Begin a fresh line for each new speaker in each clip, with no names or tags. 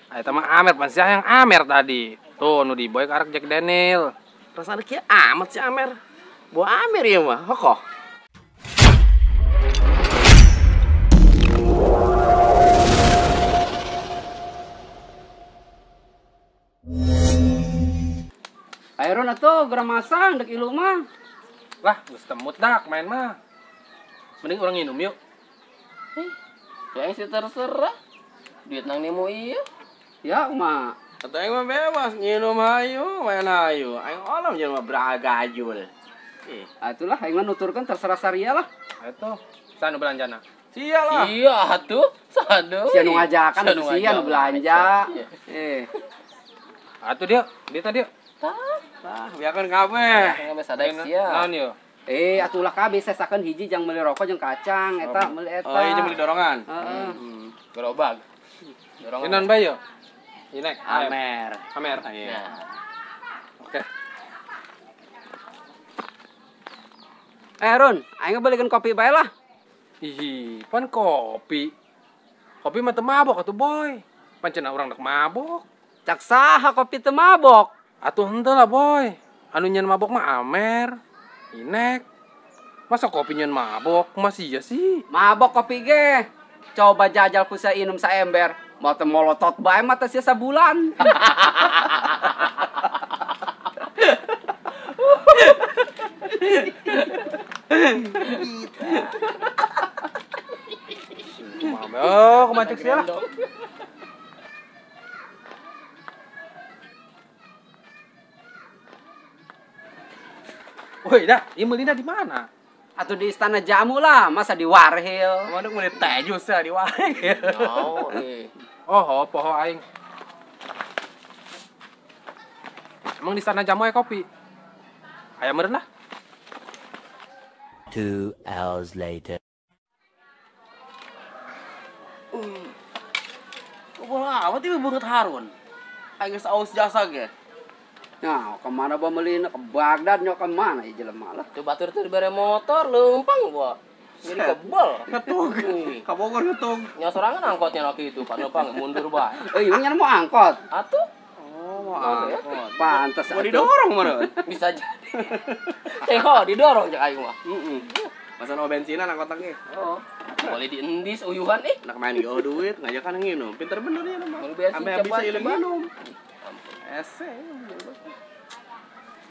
Eta mah Amer, pan sia yang Amer tadi. Tuh, nu di boy karek Jack Daniel.
Perasaan kieu amat si Amer. Bawa Amer ya mah, hokoh.
Ayo Ron atuh gerang masang dek ilu mah.
Lah, geus temut dak main mah. Mending urang nginum yuk.
Yang sih terserah. Duit nang nemu iya.
Ya mah.
Kata yang mah bebas, nginum hayu, main hayu. Aing olam jangan mah beragajul.
Atulah aing mah nuturkeun terserah saria lah.
Eta sana belanjana.
Sialah.
Iya atuh, sadu.
Sia nu ngajakan
Sia nu
sia nu
ngajak.
belanja.
Iya.
Atuh dia tadi.
Tah, biarkan kabeh.
Nggak sadek sia.
Naon yo?
Atulah kabeh sesakeun hiji jang meuli rokok jeung kacang eta meuli eta.
Oh, iya beli dorongan.
Heeh.
Gerobak. Dorongan.
Inon bae yo. Inek,
Amer.
Amer.
Iya.
Oke.
Ron, aing belikeun kopi bae lah.
Ih, pan kopi. Kopi mah teu mabok atuh boy. Pan cenah urang dek mabok.
Cak saha kopi teu mabok?
Atuh henteu lah boy. Anu nyeun mabok mah Amer. Inek. Masa kopi nyeun mabok? Masih iya sih.
Mabok kopi ge. Coba jajal ku inum saember. Mau teu molotot bae mah teh sia sabulan.
Oh, kemacek sih lah. Woi, dah, ieu meulina di mana?
Atuh di istana jamu lah, masa di Warhil.
Mana mulai teh jus ya di wae.
Oh,
Oh, poho aing. Emang di sana jamu aya kopi? Aya meureun lah.
2 hours later.
Bola amat ieu banget Harun. Aing geus aus jasa ge.
Nah, kemana bawa melina? Ke Baghdad nyok kemana ya jelema lah.
tuh batur tuh dibere motor lempang gua. Jadi kebal.
Ngetug. Ka Bogor ngetug.
Nya sorangan angkotnya laki itu kan lempang mundur bae.
Ieu mau angkot.
Atuh
Oh, angkot.
Pantes
Mau
atuh.
didorong mana?
bisa jadi. Tengok didorong jak aing mah.
Masa no bensinan angkot ge.
Oh. Boleh diendis uyuhan
Nak main yo duit, ngajakan nginum. Pinter bener ya mah.
Mau bensin
Sampai habis
coba,
ieu
coba.
minum. Ese.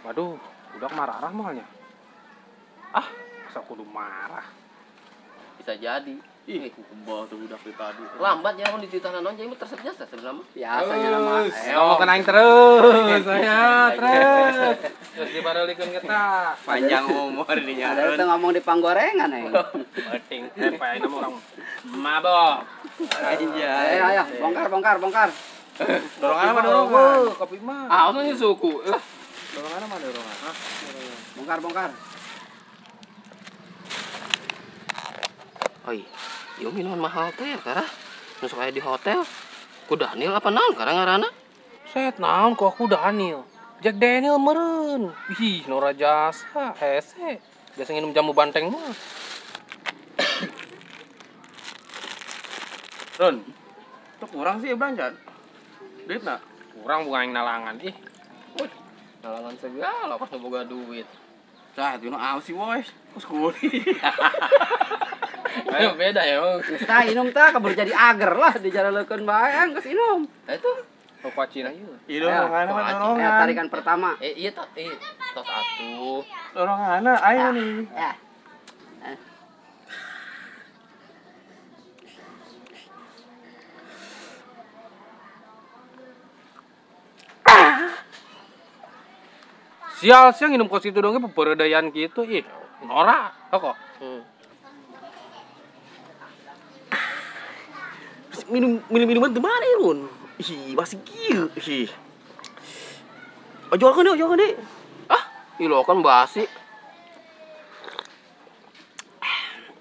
Waduh, udah marah malnya. Ah, masa kudu marah.
bisa jadi.
Ih, kebal tuh udah tadi.
Lambat ya mun dititahna naon jadi tersenyasa sebenarnya.
Biasanya nama.
Ngomong aing terus, saya terus. Terus dibarelikeun kita.
Panjang umur di
Ada
nyareun.
itu ngomong di panggorengan ya.
Penting, apa ini orang mabok.
Anjay.
Ayo, bongkar.
Dorongan apa dorongan?
Kopi mah.
Ah, usahnya suku.
Dorongan apa dorongan? Hah?
Bongkar.
Oi, yo minuman mahal teh karena nusuk aya di hotel. Ku Daniel apa naon karena ngaranna?
Set naon kok aku Daniel. Jack Daniel meureun. Ih, Nora jasa, hese. Biasa nginum jamu banteng mah.
Ron. Tuh kurang sih belanja. Duit nak?
Kurang bukan yang nalangan. Ih,
Nalangan segala pas boga duit.
Cah, itu no aw sih boy. Kos kuli.
Ayo beda ya.
Tah inum tah kabur jadi ager lah dijarelekeun bae geus inum.
Itu
kok Cina ieu.
Iya dorongan apa dorongan?
Tarikan pertama.
iya tos atuh.
Dorongan ayo nih.
Ya.
Sial sih nginum kos itu dong peperedayan gitu. Ih, Nora. Kok?
Minuman di mana Ron? Ih, masih kieu. Ih. Ojokan deh.
Ah, ilo kan basi.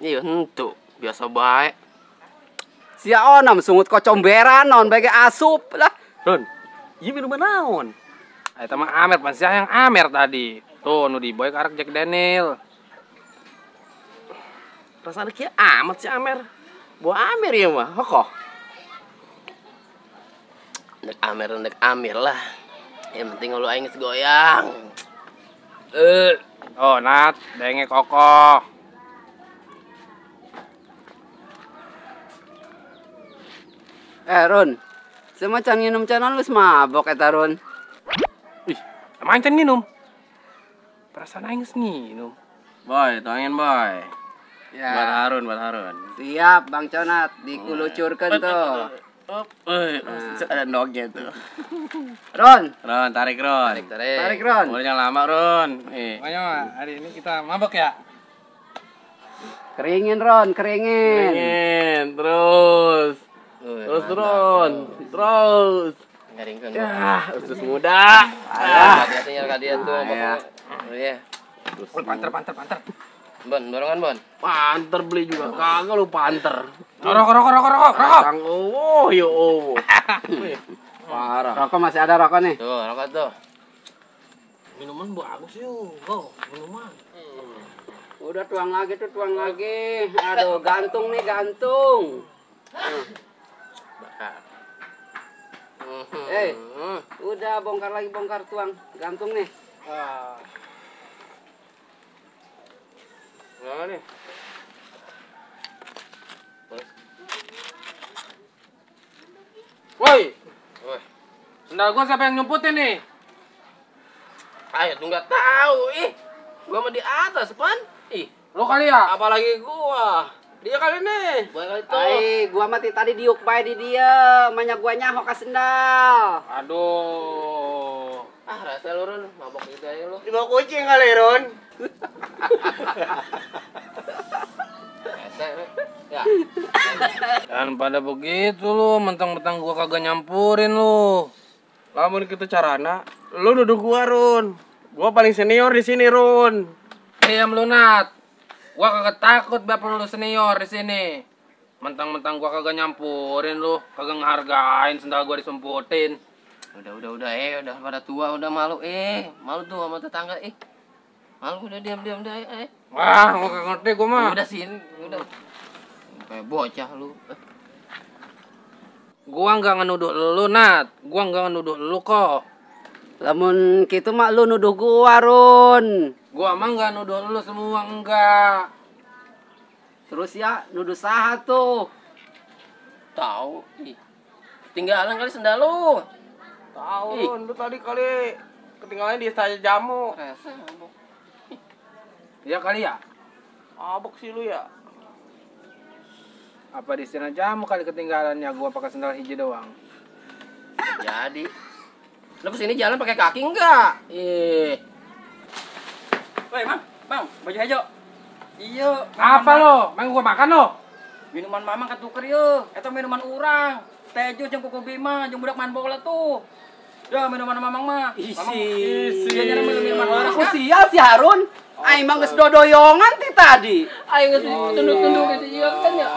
Iya henteu, biasa bae.
Sia onam sungut kocomberan naon bage asup lah.
Ron, ieu minuman naon?
Eta mah Amer, pan sia yang Amer tadi. Tuh, nu di boy karek Jack Daniel.
Perasaan kieu amat si Amer. Bawa Amer ya mah, hokoh.
Ndek Amir lah. Yang penting lu aing geus goyang.
Oh, Nat, denge kokoh.
Ron, semacam nginum canan lu semabok eta Ron.
Ih, emang can nginum? Perasaan aing geus nginum.
Boy, tuangin boy.
Ya.
Buat Harun.
Siap Bang Conat, dikulucurkeun tuh.
Ada dognya tuh.
Ron,
Ron, tarik Ron.
tarik Ron.
Umurnya lama Ron.
Pokoknya mah hari ini kita mabok ya.
Keringin Ron, keringin.
Ingin, terus. Terus Ron. Terus.
Ngaringkeun.
Ya, usus muda.
Hati-hati dia tuh.
Ya.
Oh iya.
Panter.
Bon, dorongan Bon.
Panter beli juga. Kagak lu panter.
Rokok.
Kang yo. Parah.
Rokok masih ada rokok nih.
Tuh, rokok tuh.
Minuman bagus yuk. Oh, minuman.
Udah tuang lagi. Aduh, gantung nih, gantung.
Bakar.
Udah bongkar tuang. Gantung nih.
Gimana nih?
Woi,
Woi,
sendal gua siapa yang nyumputin nih?
ayo tuh nggak tahu ih. Gua mah di atas, Pan. Ih,
Lo kali ya?
Apalagi gua. Dia kali nih.
boleh kali tuh.
Gua mati tadi diuk bae di dia, banyak gua nyaho ka sendal.
Aduh.
Ah, rasa lu Ron, mabok gitu aja lu.
Dibawa kucing kali Ron.
Rasa ya.
Dan pada begitu lu, mentang-mentang gua kagak nyampurin lu.
Lamun kita carana, lu nuduh gua Ron. Gua paling senior di sini Ron.
Diam lu, Nat. Gua kagak takut bapak lu senior di sini. Mentang-mentang gua kagak nyampurin lu, kagak ngehargain sendal gua disumputin.
Udah pada tua udah malu malu tuh sama tetangga malu udah diam dah
Wah, gua kagak ngerti gua mah.
udah sini udah kayak bocah lu.
Gua nggak ngenuduh lu, Nat. Gua nggak ngenuduh lu kok.
Lamun kitu mah lu nuduh gua, Ron.
Gua mah nggak nuduh lu semua, enggak.
Terus ya nuduh saha tuh?
Tahu tinggalan kali sendal lu.
Tahu Ron, lu tadi kali ketinggalan di istana jamu.
Rasa mabok.
Ya kali ya.
Mabok sih lu ya.
Apa di sana jamu kali ketinggalannya gua pakai sendal hijau doang.
Jadi lu kesini jalan pakai kaki enggak?
Woi, Bang, baju hijau. Iya.
Apa lo? Mang gua makan lo?
Minuman mamang katuker yeuh. Eta minuman urang. Teh jus jeung kuku bima jeung budak main bola tuh. Ya minuman mamang mah.
Isi.
Dia nyana minuman urang.
Aku sial si Harun. Aing mah geus dodoyongan ti tadi.
Aing geus tunduk-tunduk gitu ieu kan ya.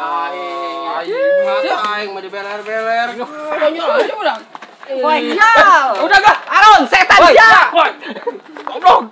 Aing mah dibeler-beler.
Pokoknya aja udah.
Wah, sial.
Udah gak?
Harun, setan dia.
Goblok.